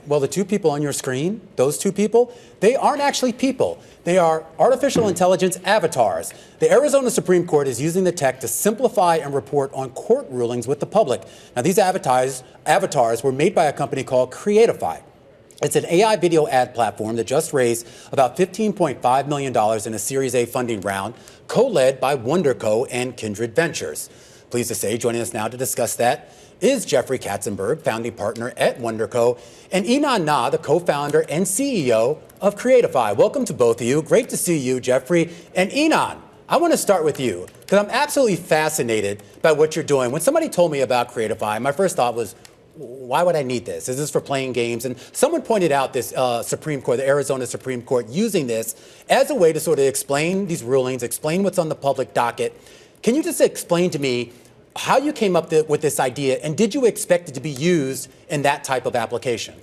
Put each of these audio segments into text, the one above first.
Well, the two people on your screen, those two people, they aren't actually people. They are artificial intelligence avatars. The Arizona Supreme Court is using the tech to simplify and report on court rulings with the public. Now, these avatars were made by a company called Creatify. It's an AI video ad platform that just raised about $15.5 million in a Series A funding round, co-led by WndrCo and Kindred Ventures. Pleased to say, joining us now to discuss that is Jeffrey Katzenberg, founding partner at WndrCo, and Yinan Na, the co-founder and CEO of Creatify. Welcome to both of you. Great to see you, Jeffrey. And Yinan, I want to start with you, because I'm absolutely fascinated by what you're doing. When somebody told me about Creatify, my first thought was, why would I need this? Is this for playing games? And someone pointed out this Supreme Court, the Arizona Supreme Court, using this as a way to sort of explain these rulings, explain what's on the public docket. Can you just explain to me how you came up with this idea, and did you expect it to be used in that type of application?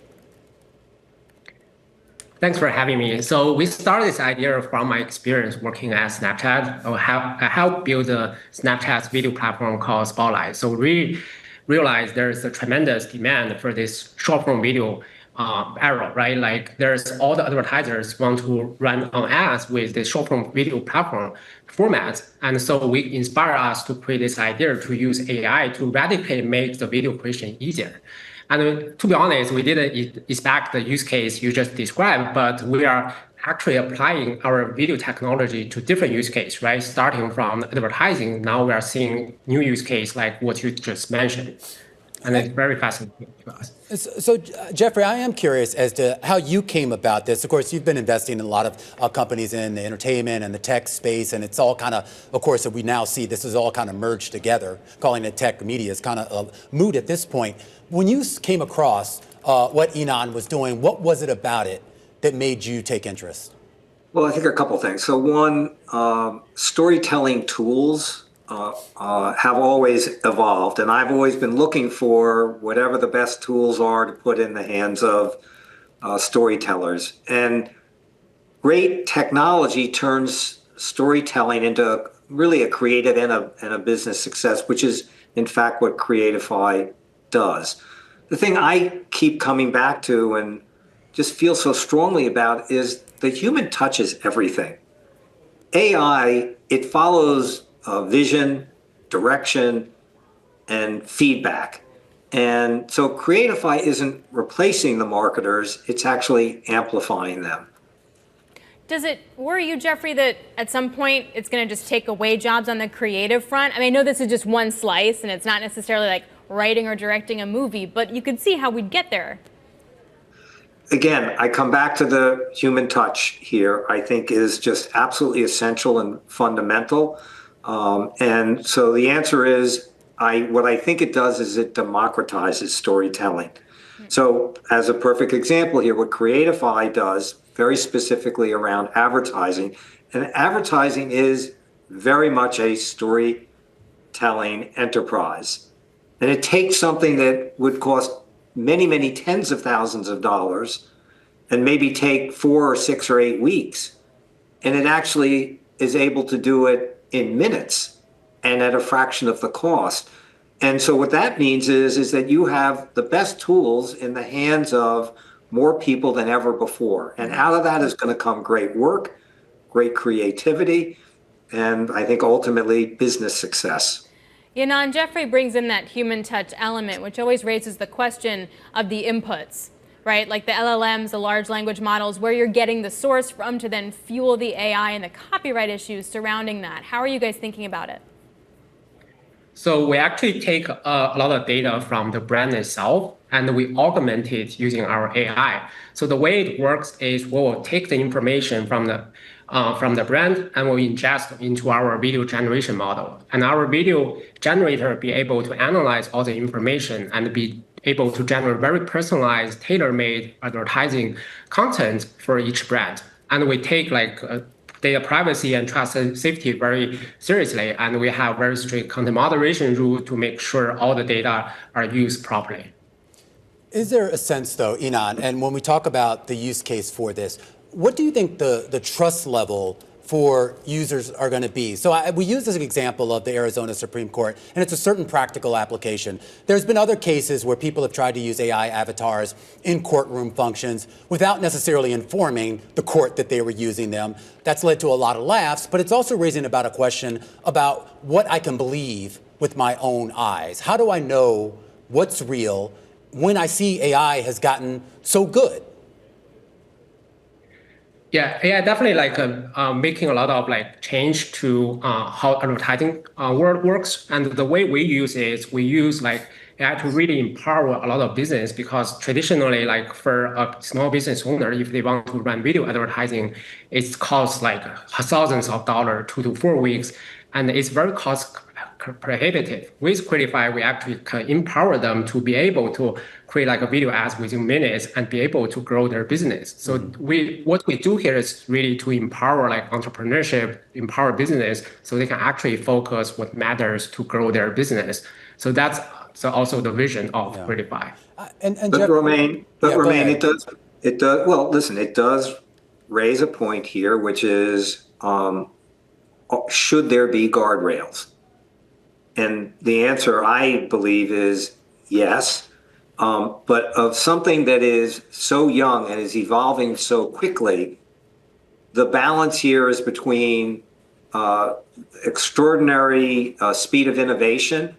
Thanks for having me. So we started this idea from my experience working at Snapchat. I helped build a Snapchat's video platform called Spotlight. So we realized there's a tremendous demand for this short-form video era, right? Like there's all the advertisers want to run on ads with the short-form video platform format. And so we inspire us to create this idea to use AI to radically make the video creation easier. And to be honest, we didn't expect the use case you just described, but we are actually applying our video technology to different use cases, right? Starting from advertising, now we are seeing new use case like what you just mentioned. And it's very fascinating to us. So, Jeffrey, I am curious as to how you came about this. Of course, you've been investing in a lot of companies in the entertainment and the tech space, and it's all kind of course, that we now see this is all kind of merged together. Calling it tech media is kind of moot at this point. When you came across what Yinan was doing, what was it about it that made you take interest? Well, I think a couple things. So one, storytelling tools have always evolved, and I've always been looking for whatever the best tools are to put in the hands of storytellers. And great technology turns storytelling into really a creative and a business success, which is in fact what Creatify does. The thing I keep coming back to and just feel so strongly about is the human touch is everything. AI, it follows vision, direction, and feedback. And so Creatify isn't replacing the marketers, it's actually amplifying them. Does it worry you, Jeffrey, that at some point it's going to just take away jobs on the creative front? I mean, I know this is just one slice and it's not necessarily like writing or directing a movie, but you could see how we'd get there. Again, I come back to the human touch here, I think is just absolutely essential and fundamental. And so the answer is, what I think it does is it democratizes storytelling. So as a perfect example here, what Creatify does very specifically around advertising, and advertising is very much a storytelling enterprise. And it takes something that would cost many, many tens of thousands of dollars and maybe take 4 or 6 or 8 weeks. And it actually is able to do it in minutes and at a fraction of the cost. And so what that means is that you have the best tools in the hands of more people than ever before. And out of that is going to come great work, great creativity, and I think ultimately business success. Yinan, Jeffrey brings in that human touch element, which always raises the question of the inputs, right? Like the LLMs, the large language models, where you're getting the source from to then fuel the AI and the copyright issues surrounding that. How are you guys thinking about it? So we actually take a lot of data from the brand itself, and we augment it using our AI. So the way it works is we will take the information from the brand and we'll ingest into our video generation model. And our video generator will be able to analyze all the information and be able to generate very personalized, tailor-made advertising content for each brand. And we take data privacy and trust and safety very seriously, and we have very strict content moderation rule to make sure all the data are used properly. Is there a sense, though, Yinan, and when we talk about the use case for this, what do you think the trust level for users are going to be. So we use this example of the Arizona Supreme Court, and it's a certain practical application. There's been other cases where people have tried to use AI avatars in courtroom functions without necessarily informing the court that they were using them. That's led to a lot of laughs, but it's also raising about a question about what I can believe with my own eyes. How do I know what's real when I see AI has gotten so good? Yeah, AI definitely making a lot of change to how advertising world works. And the way we use it is we use AI to really empower a lot of business, because traditionally, for a small business owner, if they want to run video advertising, it costs thousands of dollars, 2 to 4 weeks, and it's very cost prohibitive. With Creatify, we actually can empower them to be able to create a video ads within minutes and be able to grow their business. So what we do here is really to empower entrepreneurship, empower business, so they can actually focus what matters to grow their business. So that's also the vision of Creatify. But Romain, it does. Well, listen, it does raise a point here, which is should there be guardrails? And the answer, I believe, is yes. But of something that is so young and is evolving so quickly, the balance here is between extraordinary speed of innovation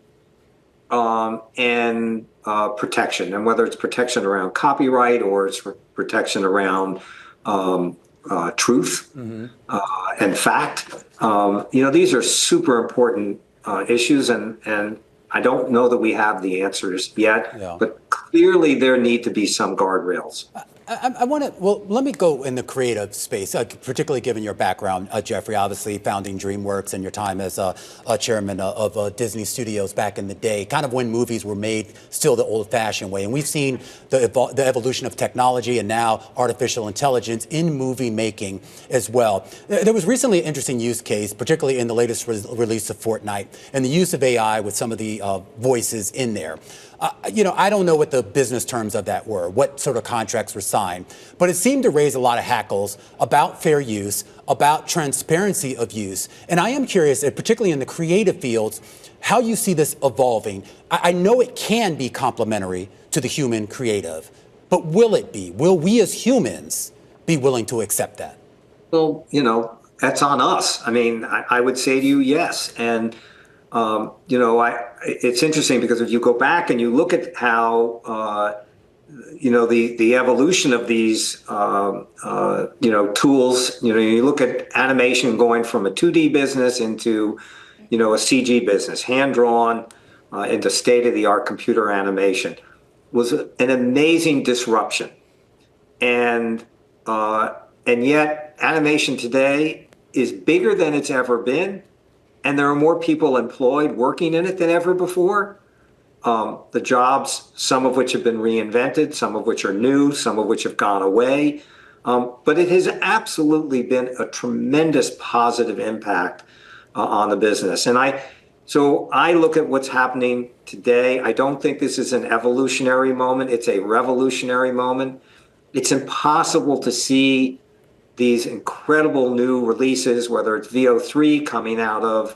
and protection. And whether it's protection around copyright or it's protection around truth and fact, these are super important issues, and I don't know that we have the answers yet, but clearly there need to be some guardrails. I want to, well, let me go in the creative space, particularly given your background, Jeffrey, obviously founding DreamWorks and your time as a chairman of Disney Studios back in the day, kind of when movies were made still the old-fashioned way. And we've seen the evolution of technology and now artificial intelligence in movie making as well. There was recently an interesting use case, particularly in the latest release of Fortnite, and the use of AI with some of the voices in there. I don't know what the business terms of that were, what sort of contracts were signed, but it seemed to raise a lot of hackles about fair use, about transparency of use. And I am curious, particularly in the creative fields, how you see this evolving. I know it can be complementary to the human creative, but will it be? Will we as humans be willing to accept that? Well, that's on us. I mean, I would say to you, yes. And it's interesting because if you go back and you look at how, the evolution of these, tools, you look at animation going from a 2D business into, a CG business, hand-drawn into state-of-the-art computer animation, was an amazing disruption. And yet animation today is bigger than it's ever been. And there are more people employed working in it than ever before. The jobs, some of which have been reinvented, some of which are new, some of which have gone away. But it has absolutely been a tremendous positive impact on the business. So I look at what's happening today. I don't think this is an evolutionary moment. It's a revolutionary moment. It's impossible to see these incredible new releases, whether it's VO3 coming out of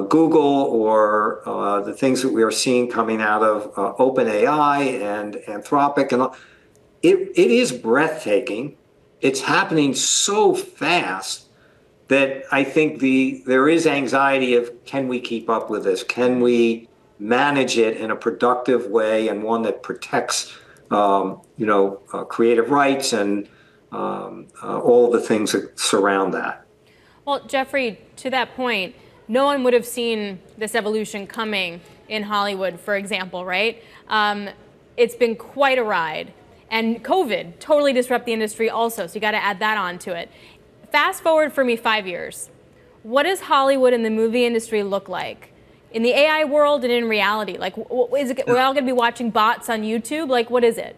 Google or the things that we are seeing coming out of OpenAI and Anthropic. And it is breathtaking. It's happening so fast that I think there is anxiety of, can we keep up with this? Can we manage it in a productive way and one that protects creative rights and all of the things that surround that. Well, Jeffrey, to that point, no one would have seen this evolution coming in Hollywood, for example, right? It's been quite a ride. And COVID totally disrupted the industry also, so you got to add that on to it. Fast forward for me 5 years. What does Hollywood and the movie industry look like? In the AI world and in reality? We're all going to be watching bots on YouTube? What is it?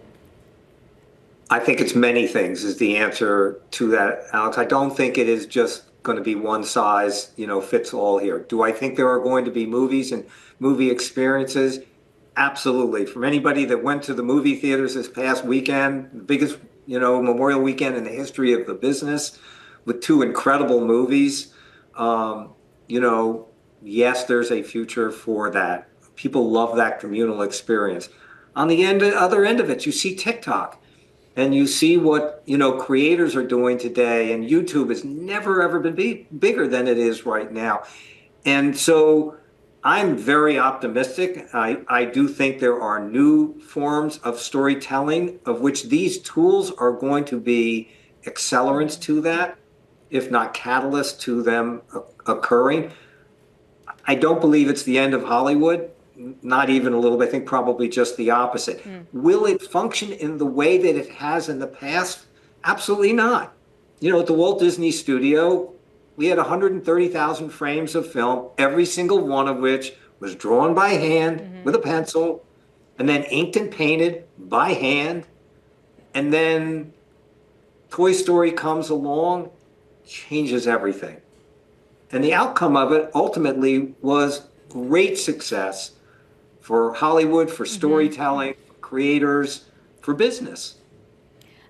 I think it's many things is the answer to that, Alex. I don't think it is just going to be one size, fits all here. Do I think there are going to be movies and movie experiences? Absolutely. From anybody that went to the movie theaters this past weekend, the biggest, Memorial weekend in the history of the business, with two incredible movies. You know, yes, there's a future for that. People love that communal experience. On the other end of it, you see TikTok, and you see what, you know, creators are doing today, and YouTube has never ever been bigger than it is right now. And so I'm very optimistic. I do think there are new forms of storytelling of which these tools are going to be accelerants to that, if not catalysts to them occurring. I don't believe it's the end of Hollywood, not even a little bit. I think probably just the opposite. Will it function in the way that it has in the past? Absolutely not. You know, at the Walt Disney Studio, we had 130,000 frames of film, every single one of which was drawn by hand with a pencil, and then inked and painted by hand. And then Toy Story comes along, changes everything. And the outcome of it ultimately was great success for Hollywood, for storytelling, for creators, for business.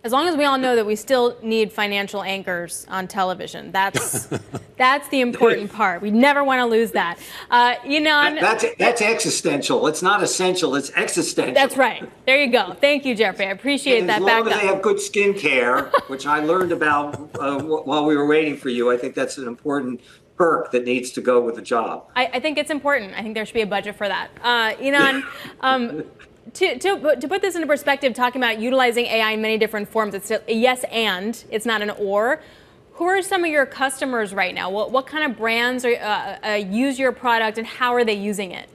As long as we all know that we still need financial anchors on television, that's the important part. We never want to lose that. Yinan, that's existential. It's not essential. It's existential. That's right. There you go. Thank you, Jeffrey. I appreciate that backup. As long as they have good skin care, which I learned about while we were waiting for you, I think that's an important perk that needs to go with the job. I think it's important. I think there should be a budget for that. Yinan, to put this into perspective, talking about utilizing AI in many different forms, it's a yes and, it's not an or. Who are some of your customers right now? What kind of brands use your product, and how are they using it?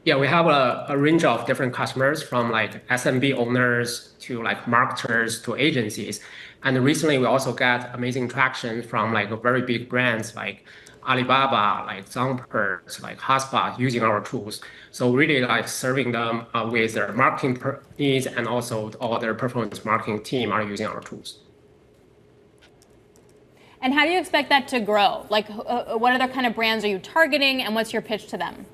Yeah, we have a range of different customers, from like SMB owners to like marketers to agencies. And recently we also got amazing traction from like very big brands like Alibaba, like Zongpers, like Hotspot, using our tools. So really like serving them with their marketing needs, and also all their performance marketing team are using our tools. And how do you expect that to grow? Like, what other kind of brands are you targeting, and what's your pitch to them?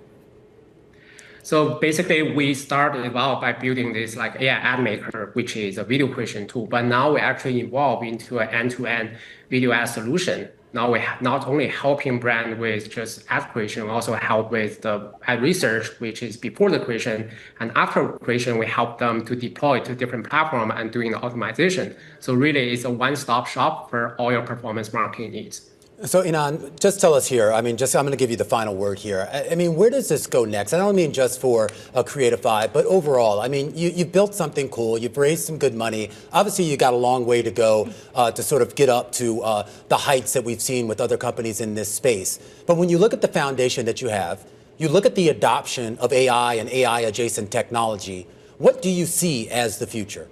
So basically, we started out by building this like AI ad maker, which is a video creation tool. But now we actually evolve into an end-to-end video ad solution. Now we not only helping brand with just ad creation, we also help with the ad research, which is before the creation, and after creation, we help them to deploy to different platforms and doing the optimization. So really, it's a one-stop shop for all your performance marketing needs. So Yinan, just tell us here, I mean, I'm going to give you the final word here. I mean, where does this go next? I don't mean just for Creatify, but overall. I mean, you've built something cool, you've raised some good money. Obviously, you got a long way to go to sort of get up to the heights that we've seen with other companies in this space. But when you look at the foundation that you have, you look at the adoption of AI and AI-adjacent technology, what do you see as the future?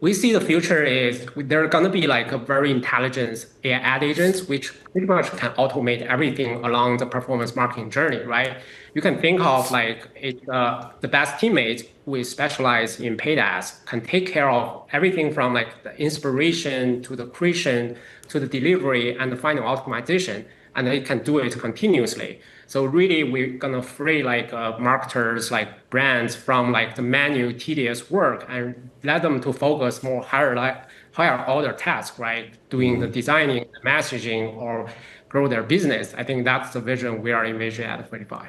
We see the future is there are going to be like a very intelligent AI ad agents, which pretty much can automate everything along the performance marketing journey, right? You can think of like the best teammates who is specialized in paid ads can take care of everything from like the inspiration to the creation to the delivery and the final optimization, and they can do it continuously. So really, we're gonna free like marketers, like brands, from like the manual, tedious work, and let them to focus more higher order tasks, right? Doing the designing, the messaging, or grow their business. I think that's the vision we are envisioning at Creatify.